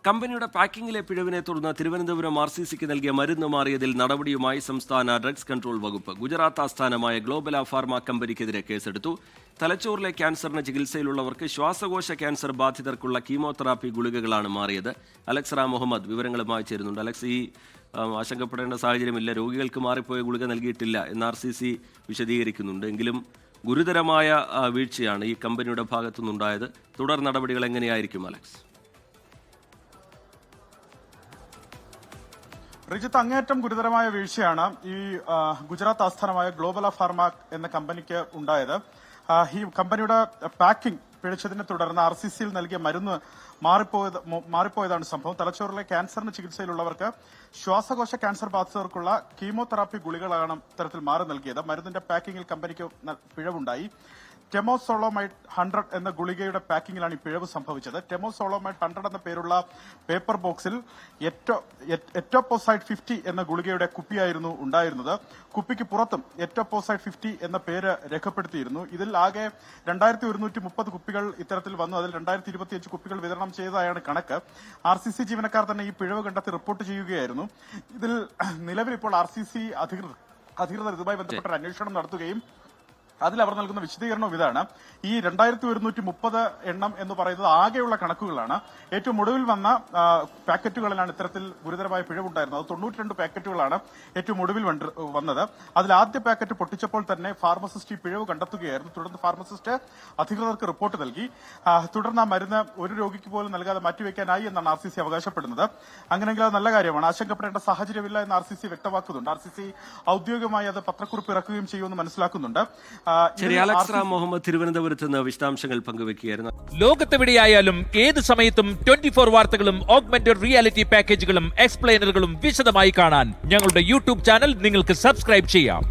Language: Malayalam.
കമ്പനിയുടെ പാക്കിംഗിലെ പിഴവിനെ തുടർന്ന് തിരുവനന്തപുരം RCCക്ക് നൽകിയ മരുന്ന് മാറിയതിൽ നടപടിയുമായി സംസ്ഥാന ഡ്രഗ്സ് കൺട്രോൾ വകുപ്പ്. ഗുജറാത്ത് ആസ്ഥാനമായ ഗ്ലോബല ഫാർമ കമ്പനിക്കെതിരെ കേസെടുത്തു. തലച്ചോറിലെ ക്യാൻസറിന് ചികിത്സയിലുള്ളവർക്ക് ശ്വാസകോശ ക്യാൻസർ ബാധിതർക്കുള്ള കീമോതെറാപ്പി ഗുളികകളാണ് മാറിയത്. അലക്സ് റാം മുഹമ്മദ് വിവരങ്ങളുമായി ചേരുന്നുണ്ട്. അലക്സ്, ഈ ആശങ്കപ്പെടേണ്ട സാഹചര്യമില്ല, രോഗികൾക്ക് മാറിപ്പോയ ഗുളിക നൽകിയിട്ടില്ല എന്ന് RCC വിശദീകരിക്കുന്നുണ്ട്. എങ്കിലും ഗുരുതരമായ വീഴ്ചയാണ് ഈ കമ്പനിയുടെ ഭാഗത്തുനിന്നുണ്ടായത്. തുടർ നടപടികൾ എങ്ങനെയായിരിക്കും അലക്സ്? റിജിത്ത്, അങ്ങേയറ്റം ഗുരുതരമായ വീഴ്ചയാണ് ഈ ഗുജറാത്ത് ആസ്ഥാനമായ ഗ്ലോബല ഫാർമ എന്ന കമ്പനിക്ക് ഉണ്ടായത്. ഈ കമ്പനിയുടെ പാക്കിംഗ് പിഴച്ചതിനെ തുടർന്ന് RCCയിൽ നൽകിയ മരുന്ന് മാറിപ്പോയതാണ് സംഭവം. തലച്ചോറിലെ ക്യാൻസറിന് ചികിത്സയിലുള്ളവർക്ക് ശ്വാസകോശ ക്യാൻസർ ബാധിതർക്കുള്ള കീമോതെറാപ്പി ഗുളികളാണ് ഇത്തരത്തിൽ മാറി നൽകിയത്. മരുന്നിന്റെ പാക്കിംഗിൽ കമ്പനിക്ക് പിഴവുണ്ടായി. ടെമോസോളോമൈഡ് 100 എന്ന ഗുളികയുടെ പാക്കിംഗിലാണ് ഈ പിഴവ് സംഭവിച്ചത്. ടെമോസോളോമൈഡ് 100 എന്ന പേരുള്ള പേപ്പർ ബോക്സിൽ എറ്റോപോസൈഡ് 50 എന്ന ഗുളികയുടെ കുപ്പിയായിരുന്നു ഉണ്ടായിരുന്നത്. കുപ്പിക്ക് പുറത്തും എറ്റോപോസൈഡ് 50 എന്ന പേര് രേഖപ്പെടുത്തിയിരുന്നു. ഇതിൽ ആകെ 2130 കുപ്പികൾ ഇത്തരത്തിൽ വന്നു. അതിൽ 2025 കുപ്പികൾ വിതരണം ചെയ്തതായാണ് കണക്ക്. RCC ജീവനക്കാർ തന്നെ ഈ പിഴവ് കണ്ടെത്തി റിപ്പോർട്ട് ചെയ്യുകയായിരുന്നു. ഇതിൽ നിലവിൽ ഇപ്പോൾ RCC അധികൃതർ ഇതുമായി ബന്ധപ്പെട്ട ഒരു അന്വേഷണം നടത്തുകയും അതിൽ അവർ നൽകുന്ന വിശദീകരണവും ഇതാണ്. ഈ 2130 എണ്ണം എന്ന് പറയുന്നത് ആകെയുള്ള കണക്കുകളാണ്. ഏറ്റവും ഒടുവിൽ വന്ന പാക്കറ്റുകളിലാണ് ഇത്തരത്തിൽ ഗുരുതരമായ പിഴവുണ്ടായിരുന്നത്. അത് 92 പാക്കറ്റുകളാണ് ഏറ്റവും ഒടുവിൽ വന്നത്. അതിൽ ആദ്യ പാക്കറ്റ് പൊട്ടിച്ചപ്പോൾ തന്നെ ഫാർമസിസ്റ്റ് ഈ പിഴവ് കണ്ടെത്തുകയായിരുന്നു. തുടർന്ന് ഫാർമസിസ്റ്റ് അധികൃതർക്ക് റിപ്പോർട്ട് നൽകി. തുടർന്ന് ആ മരുന്ന് ഒരു രോഗിക്ക് പോലും നൽകാതെ മാറ്റിവെക്കാനായി എന്നാണ് RCC അവകാശപ്പെടുന്നത്. അങ്ങനെയെങ്കിൽ അത് നല്ല കാര്യമാണ്. ആശങ്കപ്പെടേണ്ട സാഹചര്യമില്ല എന്ന് RCC വ്യക്തമാക്കുന്നുണ്ട്. RCC ഔദ്യോഗികമായി അത് പത്രക്കുറിപ്പ് ഇറക്കുകയും ചെയ്യുമെന്ന് മനസ്സിലാക്കുന്നുണ്ട്. ശരി, അലക്സ് റാം മുഹമ്മദ് തിരുവനന്തപുരത്ത് നിന്ന് വിശദാംശങ്ങൾ പങ്കുവെക്കുകയായിരുന്നു. ലോകത്തെവിടെയായാലും ഏത് സമയത്തും 24 വാർത്തകളും ഓഗ്മെന്റഡ് റിയാലിറ്റി പാക്കേജുകളും എക്സ്പ്ലെയിനറുകളും വിശദമായി കാണാൻ ഞങ്ങളുടെ YouTube ചാനൽ നിങ്ങൾക്ക് സബ്സ്ക്രൈബ് ചെയ്യാം.